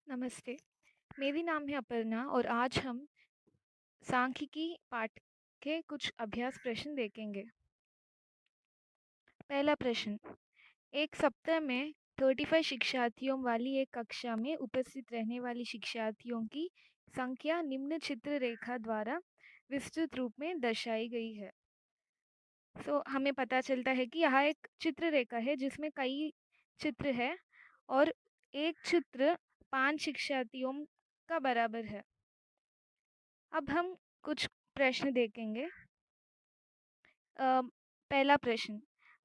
नमस्ते, मेरी नाम है अपर्णा और आज हम सांख्यिकी पाठ के कुछ अभ्यास प्रश्न देखेंगे। पहला प्रश्न, एक सप्ताह में 35 शिक्षार्थियों वाली एक कक्षा में उपस्थित रहने वाली शिक्षार्थियों की संख्या निम्न चित्र रेखा द्वारा विस्तृत रूप में दर्शाई गई है। हमें पता चलता है कि यहाँ एक चित्र रेखा है जिसमें कई चित्र है और एक चित्र 5 शिक्षार्थियों का बराबर है। अब हम कुछ प्रश्न देखेंगे। पहला प्रश्न,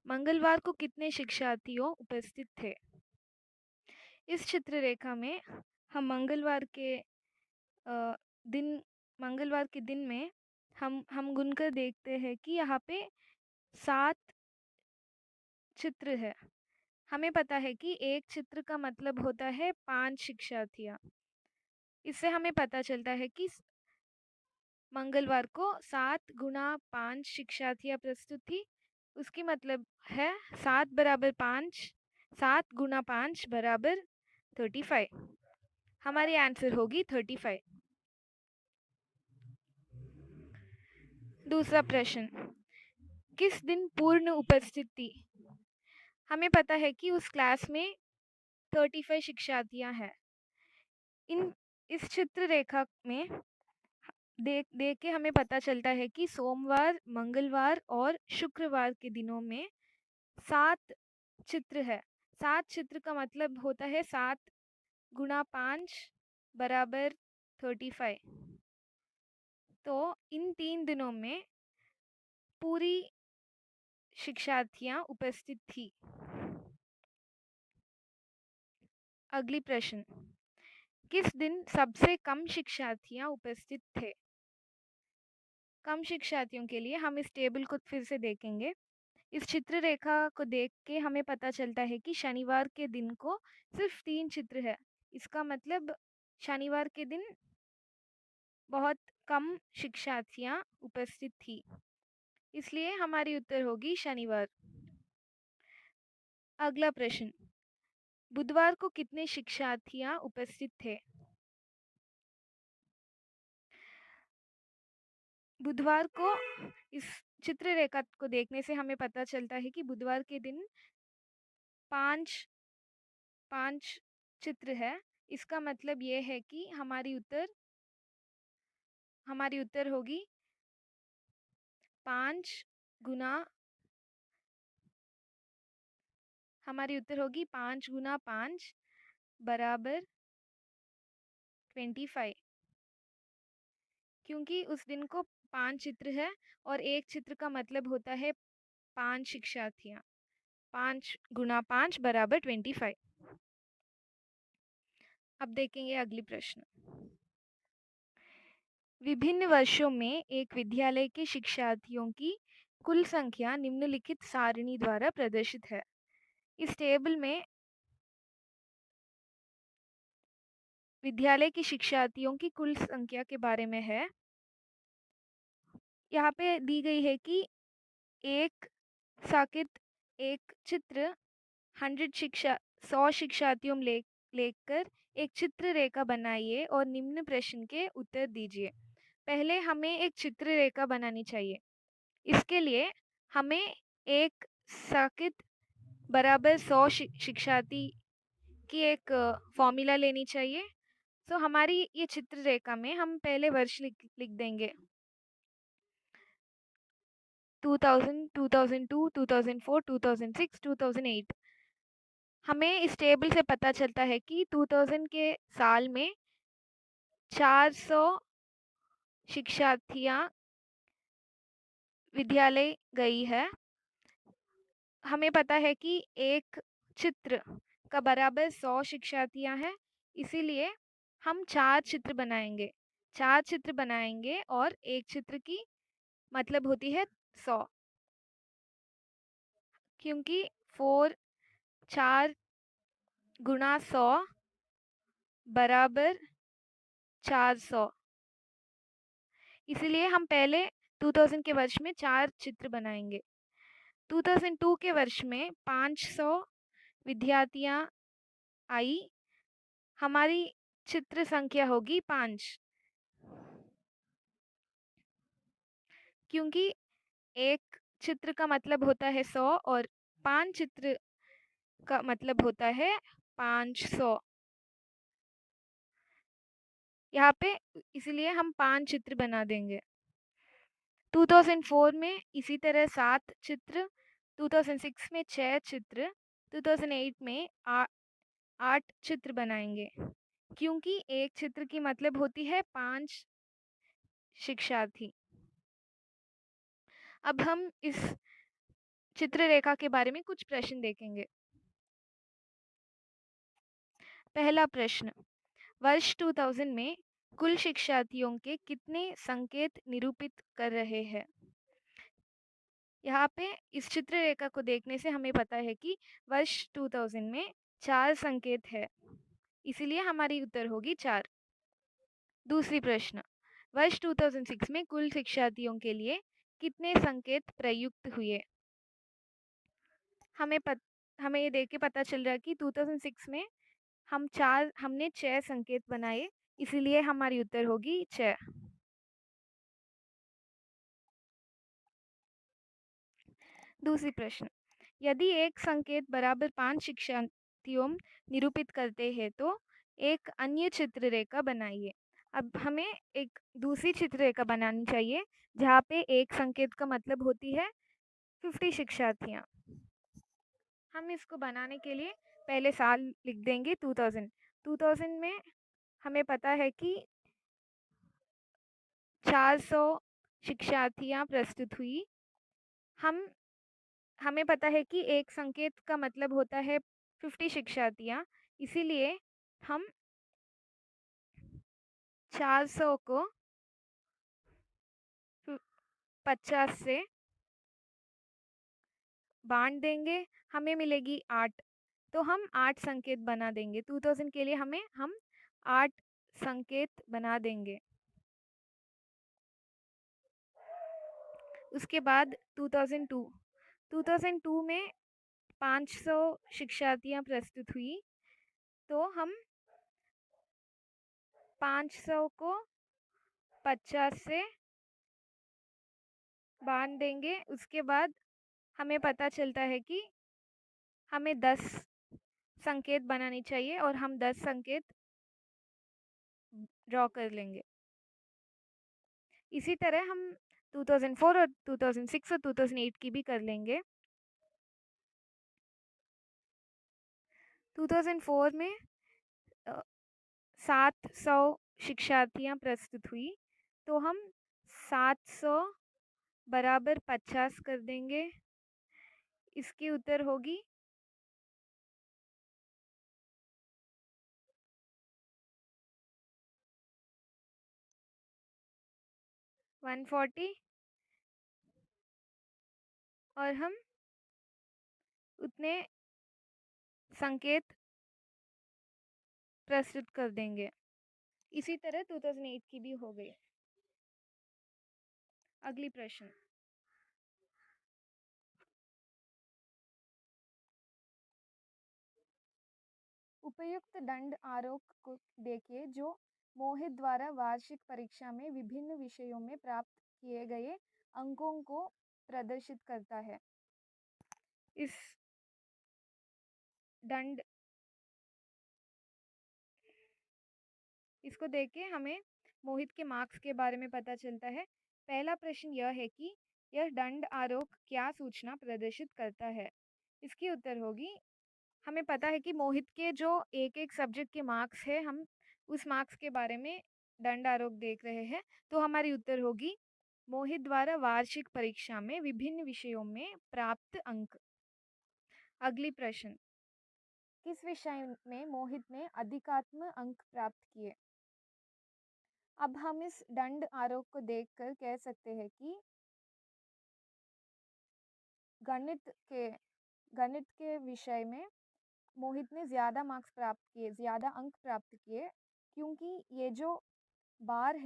मंगलवार को कितने शिक्षार्थियों उपस्थित थे? इस चित्र रेखा में हम मंगलवार के दिन में हम गुनकर देखते हैं कि यहाँ पे 7 चित्र है। हमें पता है कि एक चित्र का मतलब होता है 5 शिक्षार्थियाँ। इससे हमें पता चलता है कि मंगलवार को 7 गुणा 5 शिक्षार्थियाँ प्रस्तुत थी। उसकी मतलब है 7 बराबर 5, 7 गुणा 5 बराबर 35। हमारी आंसर होगी 35। दूसरा प्रश्न, किस दिन पूर्ण उपस्थित थी? हमें पता है कि उस क्लास में 35 शिक्षार्थियाँ हैं। इस चित्र रेखा में देख के हमें पता चलता है कि सोमवार, मंगलवार और शुक्रवार के दिनों में 7 चित्र है। 7 चित्र का मतलब होता है 7 गुणा 5 बराबर 35। तो इन 3 दिनों में पूरी शिक्षार्थियाँ उपस्थित थी। अगली प्रश्न, किस दिन सबसे कम शिक्षार्थियाँ उपस्थित थे? कम शिक्षार्थियों के लिए हम इस टेबल को फिर से देखेंगे। इस चित्र रेखा को देख के हमें पता चलता है कि शनिवार के दिन को सिर्फ 3 चित्र है। इसका मतलब शनिवार के दिन बहुत कम शिक्षार्थियाँ उपस्थित थी, इसलिए हमारी उत्तर होगी शनिवार। अगला प्रश्न, बुधवार को कितने शिक्षार्थियाँ उपस्थित थे? बुधवार को इस चित्र रेखा को देखने से हमें पता चलता है कि बुधवार के दिन 5 चित्र है। इसका मतलब ये है कि हमारी उत्तर होगी 5 गुना 5 बराबर 25, क्योंकि उस दिन को 5 चित्र है और एक चित्र का मतलब होता है 5 शिक्षार्थियाँ। 5 गुना 5 बराबर 25। अब देखेंगे अगली प्रश्न। विभिन्न वर्षों में एक विद्यालय के शिक्षार्थियों की कुल संख्या निम्नलिखित सारणी द्वारा प्रदर्शित है। इस टेबल में विद्यालय की शिक्षार्थियों की कुल संख्या के बारे में है। यहाँ पे दी गई है कि एक साकित एक चित्र 100 शिक्षार्थियों लेकर एक चित्र रेखा बनाइए और निम्न प्रश्न के उत्तर दीजिए। पहले हमें एक चित्र रेखा बनानी चाहिए। इसके लिए हमें एक साकित बराबर 100 शिक्षार्थी की एक फॉर्मूला लेनी चाहिए। हमारी ये चित्र रेखा में हम पहले वर्ष लिख देंगे 2000, 2002, 2004, 2006, 2008। हमें इस टेबल से पता चलता है कि 2000 के साल में 400 शिक्षार्थियाँ विद्यालय गई है। हमें पता है कि एक चित्र का बराबर 100 शिक्षार्थियाँ हैं, इसीलिए हम 4 चित्र बनाएंगे। 4 चित्र बनाएंगे और एक चित्र की मतलब होती है 100, क्योंकि 4 गुणा 100 बराबर 400। इसलिए हम पहले 2000 के वर्ष में 4 चित्र बनाएंगे। 2002 के वर्ष में 500 विद्यार्थियाँ आई। हमारी चित्र संख्या होगी 5, क्योंकि एक चित्र का मतलब होता है 100 और 5 चित्र का मतलब होता है 500। यहाँ पे इसलिए हम 5 चित्र बना देंगे। 2004 में इसी तरह 7 चित्र, 2006 में 6 चित्र, 2008 में 8 चित्र बनाएंगे, क्योंकि एक चित्र की मतलब होती है 5 शिक्षार्थी। अब हम इस चित्ररेखा के बारे में कुछ प्रश्न देखेंगे। पहला प्रश्न, वर्ष 2000 में कुल शिक्षार्थियों के कितने संकेत निरूपित कर रहे हैं? यहाँ पे इस चित्ररेखा को देखने से हमें पता है कि वर्ष 2000 में 4 संकेत है, इसीलिए हमारी उत्तर होगी 4। दूसरी प्रश्न, वर्ष 2006 में कुल शिक्षार्थियों के लिए कितने संकेत प्रयुक्त हुए? हमें ये देख के पता चल रहा है कि 2006 में हमने 6 संकेत बनाए, इसीलिए हमारी उत्तर होगी 6। दूसरी प्रश्न, यदि एक संकेत बराबर 5 शिक्षार्थियों निरूपित करते हैं तो एक अन्य चित्ररेखा बनाइए। अब हमें एक दूसरी चित्ररेखा बनानी चाहिए जहाँ पे एक संकेत का मतलब होती है 50 शिक्षार्थियाँ। हम इसको बनाने के लिए पहले साल लिख देंगे 2000 में हमें पता है कि 400 शिक्षार्थियाँ प्रस्तुत हुई। हमें पता है कि एक संकेत का मतलब होता है 50 शिक्षार्थियाँ, इसीलिए हम 400 को 50 से बांट देंगे, हमें मिलेगी 8। तो हम 8 संकेत बना देंगे। 2000 के लिए हम 8 संकेत बना देंगे। उसके बाद 2002 में 500 शिक्षार्थियाँ प्रस्तुत हुई, तो हम 500 को 50 से बांध देंगे। उसके बाद हमें पता चलता है कि हमें 10 संकेत बनानी चाहिए और हम 10 संकेत ड्रॉ कर लेंगे। इसी तरह हम 2004 और 2006 और 2008 की भी कर लेंगे। 2004 में 700 शिक्षार्थियाँ प्रस्तुत हुई, तो हम 700 बराबर 50 कर देंगे। इसकी उत्तर होगी 140 और हम उतने संकेत प्रस्तुत कर देंगे। इसी तरह 2008 की भी हो गई। अगली प्रश्न, उपयुक्त दंड आरोप को देखिए जो मोहित द्वारा वार्षिक परीक्षा में विभिन्न विषयों में प्राप्त किए गए अंकों को प्रदर्शित करता है। इस दंड इसको देख के हमें मोहित के मार्क्स के बारे में पता चलता है। पहला प्रश्न यह है कि यह दंड आरोप क्या सूचना प्रदर्शित करता है? इसकी उत्तर होगी, हमें पता है कि मोहित के जो एक सब्जेक्ट के मार्क्स है, हम उस मार्क्स के बारे में दंड आरोप देख रहे हैं। तो हमारी उत्तर होगी मोहित द्वारा वार्षिक परीक्षा में विभिन्न विषयों में प्राप्त अंक। अगली प्रश्न, किस विषय में मोहित ने अधिकात्म अंक प्राप्त किए? अब हम इस दंड आरोप को देखकर कह सकते हैं कि गणित के विषय में मोहित ने ज़्यादा मार्क्स प्राप्त किए, ज़्यादा अंक प्राप्त किए, क्योंकि ये जो बार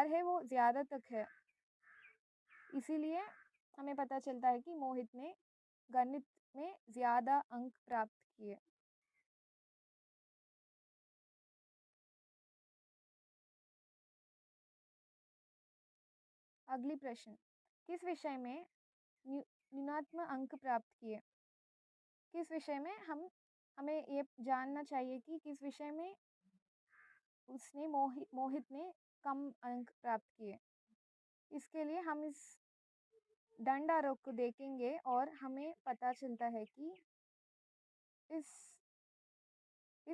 है वो ज़्यादा तक है। इसीलिए हमें पता चलता है कि मोहित ने गणित में ज़्यादा अंक प्राप्त किए। अगली प्रश्न, किस विषय में न्यूनतम अंक प्राप्त किए? किस विषय में हमें ये जानना चाहिए कि किस विषय में उसने मोहित ने कम अंक प्राप्त किए। इसके लिए हम इस दंड आरोप को देखेंगे और हमें पता चलता है कि इस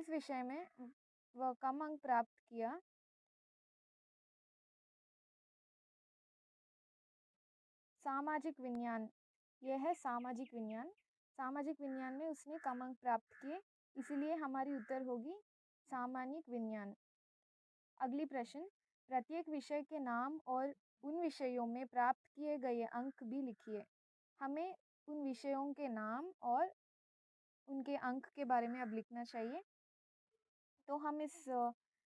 विषय में वह कम अंक प्राप्त किया। सामाजिक विज्ञान, यह है सामाजिक विज्ञान। सामाजिक विज्ञान में उसने कम अंक प्राप्त किए, इसीलिए हमारी उत्तर होगी सामाजिक विज्ञान। अगली प्रश्न, प्रत्येक विषय के नाम और उन विषयों में प्राप्त किए गए अंक भी लिखिए। हमें उन विषयों के नाम और उनके अंक के बारे में अब लिखना चाहिए। तो हम इस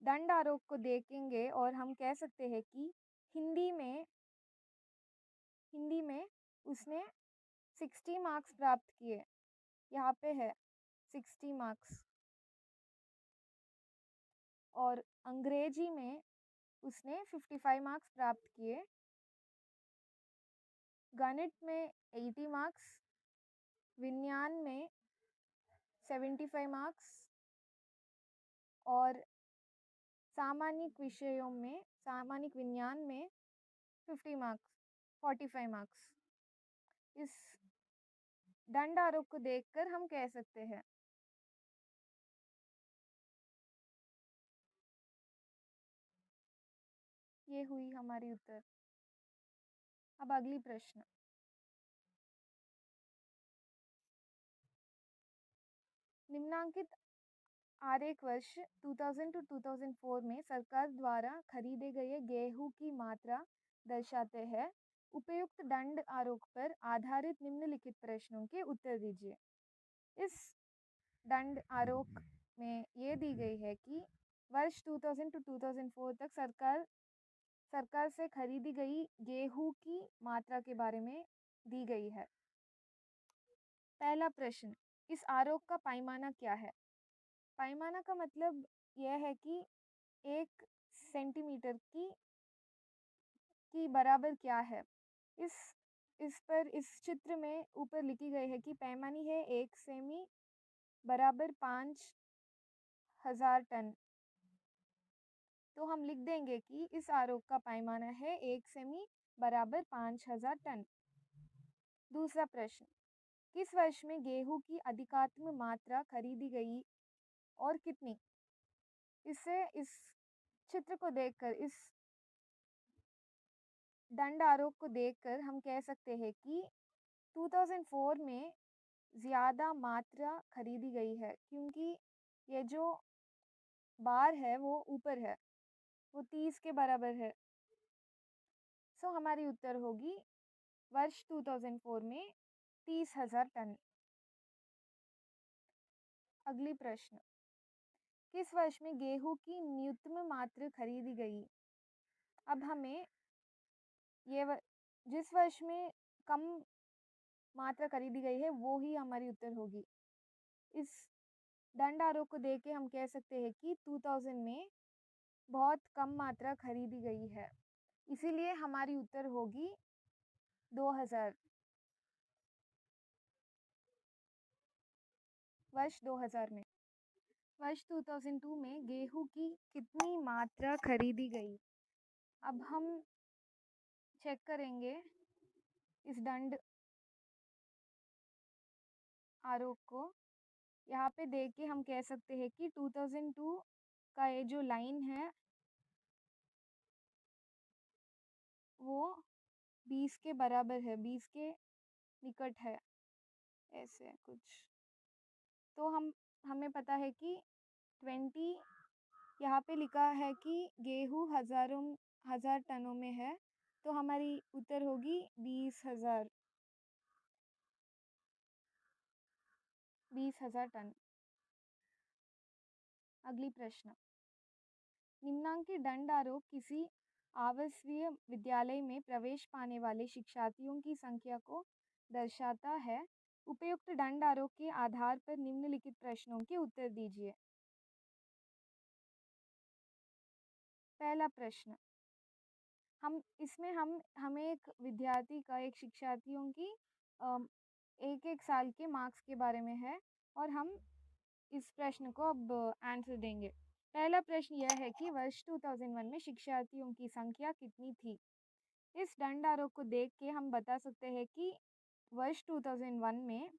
दंड आरोप को देखेंगे और हम कह सकते हैं कि हिंदी में उसने 60 मार्क्स प्राप्त किए। यहाँ पे है 60 मार्क्स। और अंग्रेजी में उसने 55 मार्क्स प्राप्त किए। गणित में 80 मार्क्स, विज्ञान में 75 मार्क्स और सामान्य विज्ञान में 45 मार्क्स। इस दंड आरोप को देखकर हम कह सकते हैं। ये हुई हमारी उत्तर। अब अगली प्रश्न, निम्नांकित आरेख वर्ष 2000 to 2004 में सरकार द्वारा खरीदे गए गेहूं की मात्रा दर्शाते हैं। उपयुक्त दंड आरोप पर आधारित निम्नलिखित प्रश्नों के उत्तर दीजिए। इस दंड आरोप में ये दी गई है कि वर्ष 2000 to 2004 तक सरकार से खरीदी गई गेहूं की मात्रा के बारे में दी गई है। पहला प्रश्न, इस आरोप का पैमाना क्या है? पैमाना का मतलब यह है कि 1 सेंटीमीटर की बराबर क्या है। इस चित्र में ऊपर लिखी गई है कि पैमानी है 1 सेमी बराबर 5000 टन। तो हम लिख देंगे कि इस आरोप का पैमाना है 1 सेमी बराबर 5000 टन। दूसरा प्रश्न, किस वर्ष में गेहूं की अधिकतम मात्रा खरीदी गई और कितनी? इस चित्र को देखकर, इस दंड आरोप को देखकर हम कह सकते हैं कि 2004 में ज़्यादा मात्रा खरीदी गई है, क्योंकि ये जो बार है वो ऊपर है, वो 30 के बराबर है। सो हमारी उत्तर होगी वर्ष 2004 में 30,000 टन। अगली प्रश्न, किस वर्ष में गेहूं की न्यूनतम मात्रा खरीदी गई? अब हमें जिस वर्ष में कम मात्रा खरीदी गई है वो ही हमारी उत्तर होगी। इस दंड आरोप को देख के हम कह सकते हैं कि 2000 में बहुत कम मात्रा खरीदी गई है, इसीलिए हमारी उत्तर होगी 2000। वर्ष 2000 में, वर्ष 2002 में गेहूं की कितनी मात्रा खरीदी गई? अब हम चेक करेंगे इस दंड आरोप को। यहाँ पे देख के हम कह सकते हैं कि 2002 का ये जो लाइन है वो 20 के बराबर है, 20 के निकट है, ऐसे कुछ। तो हमें पता है कि 20 यहाँ पे लिखा है कि गेहूं हजार टनों में है, तो हमारी उत्तर होगी 20,000 टन। अगली प्रश्न, निम्नांकित दंड आरोप किसी आवासीय विद्यालय में प्रवेश पाने वाले शिक्षार्थियों की संख्या को दर्शाता है। उपयुक्त दंड आरोप के आधार पर निम्नलिखित प्रश्नों के उत्तर दीजिए। पहला प्रश्न, हमें एक विद्यार्थी का एक शिक्षार्थियों की एक एक साल के मार्क्स के बारे में है और हम इस प्रश्न को अब आंसर देंगे। पहला प्रश्न यह है कि वर्ष 2001 में शिक्षार्थियों की संख्या कितनी थी। इस दंड आरोप को देख के हम बता सकते हैं कि वर्ष 2001 में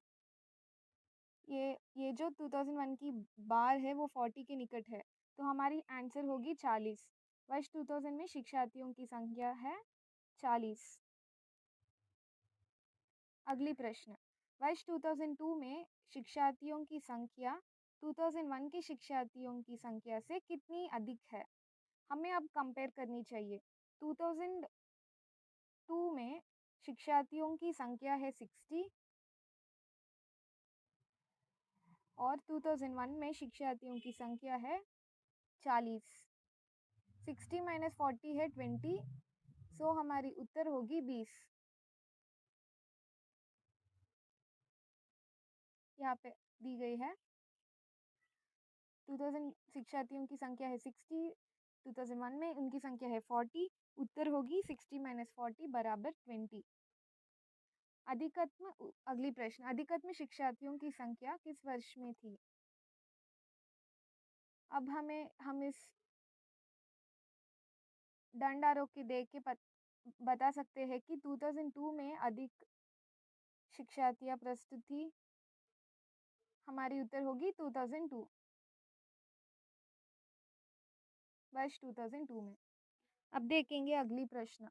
ये जो 2001 की बार है वो 40 के निकट है, तो हमारी आंसर होगी 40। वर्ष 2000 में शिक्षार्थियों की संख्या है 40। अगली प्रश्न, वर्ष 2002 में शिक्षार्थियों की संख्या 2001 के शिक्षार्थियों की संख्या से कितनी अधिक है। हमें अब कंपेयर करनी चाहिए। 2002 में शिक्षार्थियों की संख्या है 60 और 2001 में शिक्षार्थियों की संख्या है 40। 60 माइनस 40 है 20, सो हमारी उत्तर होगी 20। यहाँ पे दी गई है 2000 शिक्षार्थियों की संख्या है 60, 2001 में उनकी संख्या है 40, उत्तर होगी 60 माइनस 40 बराबर 20। अगली प्रश्न, अधिकतम शिक्षार्थियों की संख्या किस वर्ष में थी। अब हम इस दंड आरोप के देख के बता सकते हैं कि 2002 में अधिक शिक्षार्थियां प्रस्तुत थी। हमारी उत्तर होगी 2002, वर्ष 2002 में। अब देखेंगे अगली प्रश्न,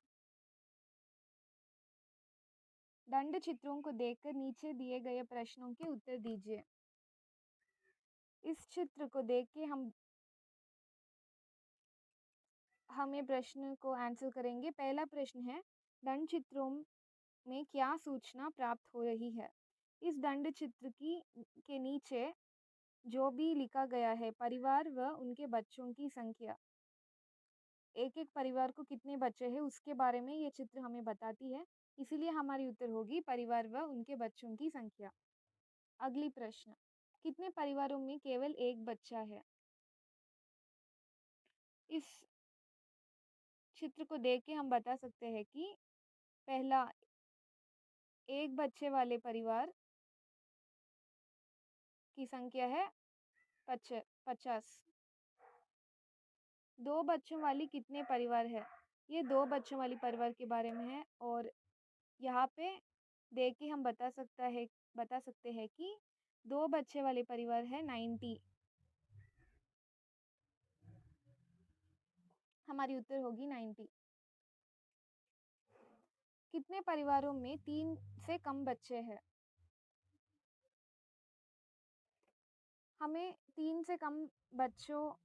दंड चित्रों को देखकर नीचे दिए गए प्रश्नों के उत्तर दीजिए। इस चित्र को देख के हमें प्रश्न को आंसर करेंगे। पहला प्रश्न है, दंड चित्रों में क्या सूचना प्राप्त हो रही है। इस दंड चित्र के नीचे जो भी लिखा गया है, परिवार व उनके बच्चों की संख्या, एक एक परिवार को कितने बच्चे हैं उसके बारे में ये चित्र हमें बताती है, इसीलिए हमारी उत्तर होगी परिवार व उनके बच्चों की संख्या। अगली प्रश्न, कितने परिवारों में केवल एक बच्चा है। इस चित्र को देख के हम बता सकते हैं कि पहला, एक बच्चे वाले परिवार की संख्या है 50। दो बच्चों वाली कितने परिवार है, ये दो बच्चों वाली परिवार के बारे में है और यहाँ पे देख के हम बता सकते हैं कि दो बच्चे वाले परिवार है 90। हमारी उत्तर होगी 90। कितने परिवारों में 3 से कम बच्चे हैं। हमें 3 से कम बच्चों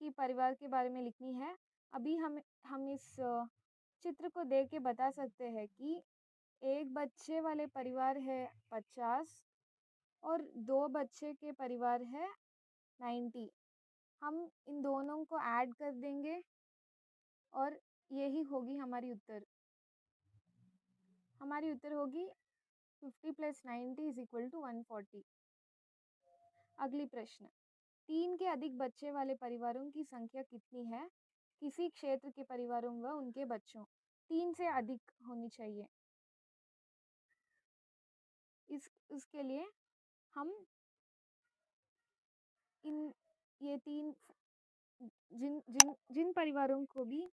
की परिवार के बारे में लिखनी है। अभी हम इस चित्र को देख के बता सकते हैं कि एक बच्चे वाले परिवार है 50 और दो बच्चे के परिवार है 90। हम इन दोनों को ऐड कर देंगे और यही होगी हमारी उत्तर। हमारी उत्तर होगी 50 + 90 = 140। अगली प्रश्न, 3 के अधिक बच्चे वाले परिवारों की संख्या कितनी है। किसी क्षेत्र के परिवारों व उनके बच्चों, 3 से अधिक होनी चाहिए। उसके लिए हम इन ये तीन जिन जिन जिन परिवारों को भी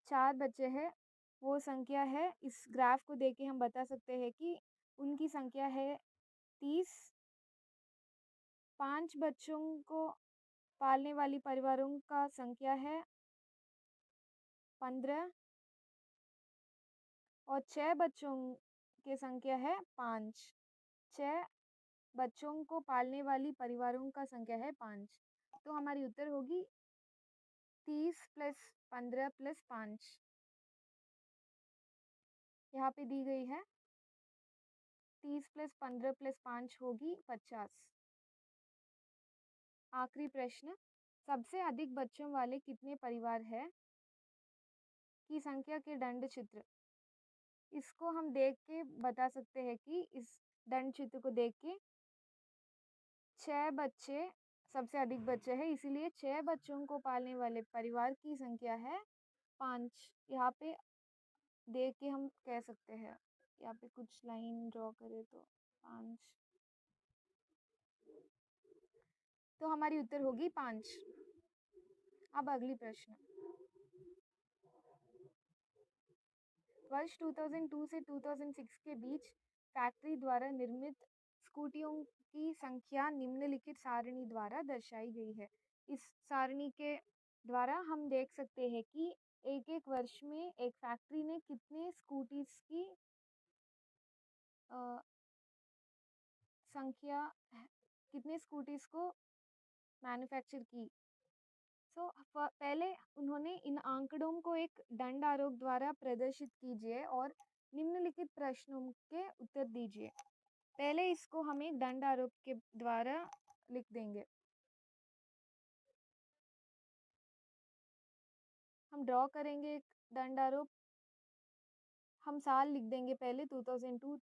4 बच्चे हैं वो संख्या है, इस ग्राफ को देख के हम बता सकते हैं कि उनकी संख्या है 30। 5 बच्चों को पालने वाली परिवारों का संख्या है 15 और 6 बच्चों की संख्या है 5। 6 बच्चों को पालने वाली परिवारों का संख्या है 5, तो हमारी उत्तर होगी 30 + 15 + 5। यहाँ पे दी गई है 30 + 15 + 5 होगी 50। आखिरी प्रश्न, सबसे अधिक बच्चों वाले कितने परिवार है की संख्या के दंड चित्र। इसको हम देख के बता सकते हैं कि इस दंड चित्र को देख के 6 बच्चे सबसे अधिक बच्चे हैं, इसीलिए 6 बच्चों को पालने वाले परिवार की संख्या है 5 यहाँ पे देख के हम कह सकते हैं। यहाँ पे कुछ लाइन ड्रॉ करें तो 5, तो हमारी उत्तर होगी 5। अब अगली प्रश्न। वर्ष 2002 से 2006 के बीच फैक्ट्री द्वारा निर्मित स्कूटियों की संख्या निम्नलिखित सारणी द्वारा दर्शाई गई है। इस सारणी के द्वारा हम देख सकते हैं कि एक एक वर्ष में एक फैक्ट्री ने कितने स्कूटीज की संख्या कितने स्कूटीज को मैन्युफैक्चर की। पहले उन्होंने इन आंकड़ों को एक दंड आरोप द्वारा प्रदर्शित कीजिए और निम्नलिखित प्रश्नों के उत्तर दीजिए। पहले इसको हम एक दंड आरोप के द्वारा लिख देंगे। हम ड्रॉ करेंगे एक दंड आरोप। हम साल लिख देंगे पहले 2002,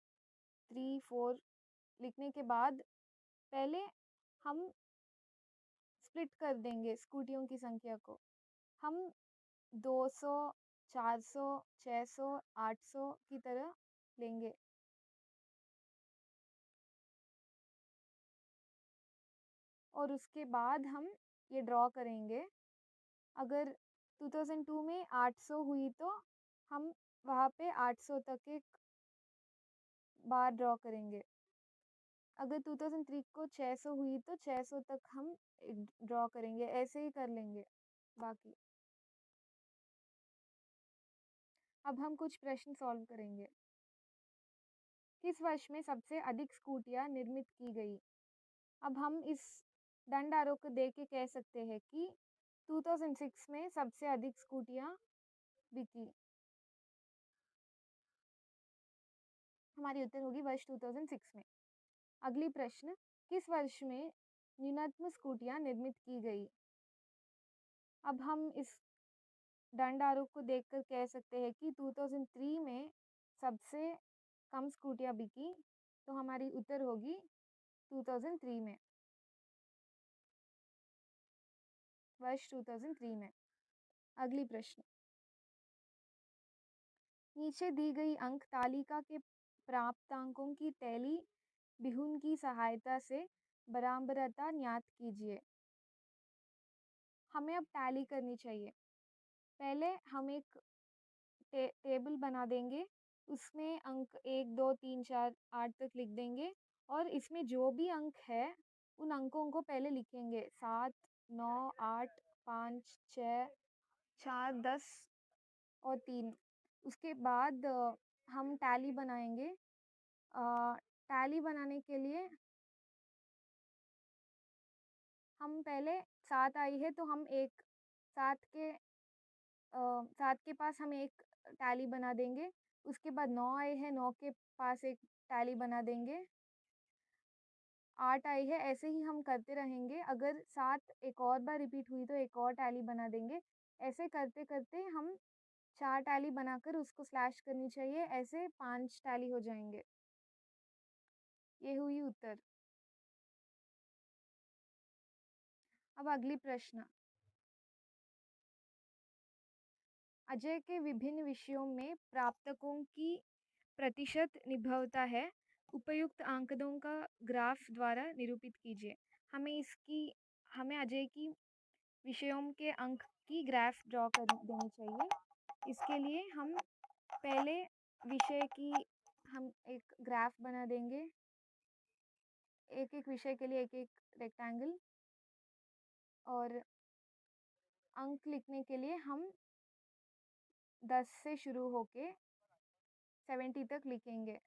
3, 4 लिखने के बाद पहले हम स्प्लिट कर देंगे स्कूटियों की संख्या को। हम 200, 400, 600, 800 की तरह लेंगे। और उसके बाद हम ये ड्रॉ करेंगे। अगर 2002 में 800 हुई तो हम वहाँ पे 800 तक एक बार ड्रॉ करेंगे। अगर 2003 को 600 हुई तो 600 तक हम एक ड्रॉ करेंगे। ऐसे ही कर लेंगे बाकी। अब हम कुछ प्रश्न सॉल्व करेंगे। किस वर्ष में सबसे अधिक स्कूटियाँ निर्मित की गई? अब हम इस दंड आरोप को देख के कह सकते हैं कि 2006 में सबसे अधिक स्कूटियाँ बिकी। हमारी उत्तर होगी वर्ष 2006 में। अगली प्रश्न। किस वर्ष में न्यूनतम स्कूटियाँ निर्मित की गई? अब हम इस दंड आरोप को देखकर कह सकते हैं कि 2003 में सबसे कम स्कूटियाँ बिकी। तो हमारी उत्तर होगी 2003 में, वर्ष 2003 में। अगली प्रश्न। नीचे दी गई अंक तालिका के प्राप्तांकों की टैली बिहुन की सहायता से बराबरता ज्ञात कीजिए। हमें अब टैली करनी चाहिए। पहले हम एक टेबल बना देंगे। उसमें अंक 1, 2, 3, 4, 8 तक लिख देंगे और इसमें जो भी अंक है उन अंकों को पहले लिखेंगे। 7, 9, 8, 5, 6, 4, 10 और 3। उसके बाद हम टैली बनाएंगे। टैली बनाने के लिए हम पहले 7 आई है तो हम एक 7 के 7 के पास हम एक टैली बना देंगे। उसके बाद 9 आए हैं, 9 के पास एक टैली बना देंगे। 8 आई है, ऐसे ही हम करते रहेंगे। अगर 7 एक और बार रिपीट हुई तो एक और टैली बना देंगे। ऐसे करते करते हम 4 टैली बनाकर उसको स्लैश करनी चाहिए। ऐसे 5 टैली हो जाएंगे। ये हुई उत्तर। अब अगली प्रश्न। अजय के विभिन्न विषयों में प्राप्तकों की प्रतिशत निभवता है उपयुक्त आंकड़ों का ग्राफ द्वारा निरूपित कीजिए। हमें अजय की विषयों के अंक की ग्राफ ड्रॉ कर देनी चाहिए। इसके लिए हम पहले विषय की हम एक ग्राफ बना देंगे। एक एक विषय के लिए एक एक रेक्टेंगल। और अंक लिखने के लिए हम 10 से शुरू होके 70 तक लिखेंगे।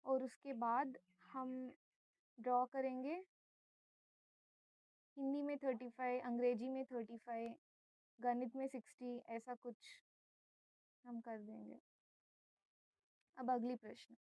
और उसके बाद हम ड्रॉ करेंगे। हिंदी में 35, अंग्रेजी में 35, गणित में 60, ऐसा कुछ हम कर देंगे। अब अगली प्रश्न।